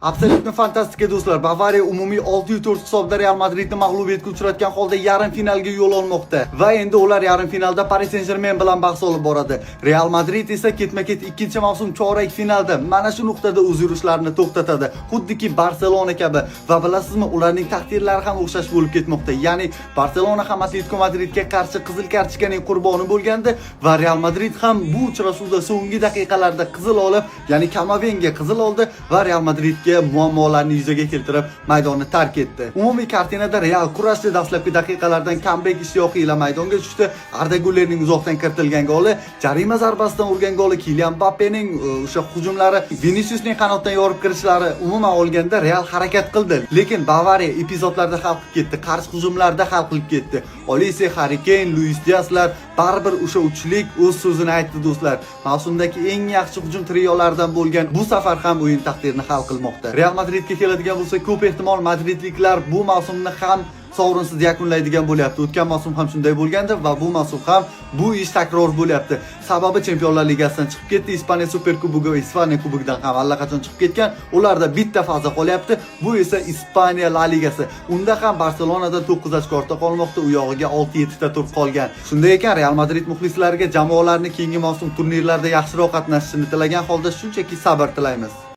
Absolutni fantastika do'stlar. Bavariya umumiy 6-4 hisobda Real Madridni mag'lubiyatga uchratgan holda yarim finalga yo'l olmoqda va endi ular yarim finalda Paris Saint-Germain bilan bahs olib boradi. Real Madrid esa ketma-ket ikkinchi mavsum chorak finalda mana shu nuqtada o'z yurishlarini to'xtatadi. Xuddiki Barselona kabi va bilasizmi, ularning taqdirlari ham o'xshash bo'lib ketmoqda. Ya'ni Barselona ham Atletico Madridga qarshi qizil kartochkaning qurboni bo'lgandi va Real Madrid ham bu uchrashuvda so'nggi daqiqalarda qizil olib, ya'ni Kamavinga qizil oldi va Real Madridga muammolarni yuzaga keltirib maydonni tark etdi. Umumiy kartinada Real kurashli dastlabki daqiqalardan comeback ishtiyoqi ila maydonga tushdi. Arda Gülerning uzoqdan kiritilgan goli, jarima zarbasidan urgan goli, Kylian Mbappening o'sha hujumlari, Viniciusning qanotdan yorib kirishlari, umuman olganda Real harakat qildi. Lekin Bavariya epizodlarda hal qilib ketdi, qarshi hujumlarda hal qilib ketdi. Olise, Harry Kane, Luis Diazlar baribir o'sha uchlik o'z so'zini aytdi do'stlar. Mavsumdagi eng yaxshi hujum triyolaridan bo'lgan bu safar ham o'yin taqdirini hal qilmoqda. Real Madridga keladigan bo'lsa, ko'p ehtimol madridliklar bu mavsumni ham sovrinsiz yakunlaydigan bo'lyapti. O'tgan mavsum ham shunday bo'lgandi va bu mavsum ham bu ish takror bo'lyapti. Sababi Chempionlar Ligasidan chiqib ketdi, Ispaniya Superkubogi va Ispaniya Kubogidan ham allaqachon chiqib ketgan. Ularda bitta faza qolyapti. Bu esa Ispaniya La Ligasi. Unda ham Barselonadan 9 ochko ortda qolmoqda, u yog'iga 6-7 ta tur qolgan. Shunday ekan, Real Madrid muxlislariga jamoalarni keyingi mavsum turnirlarda yaxshiroq qatnashishini tilagan holda shunchaki sabr tilaymiz.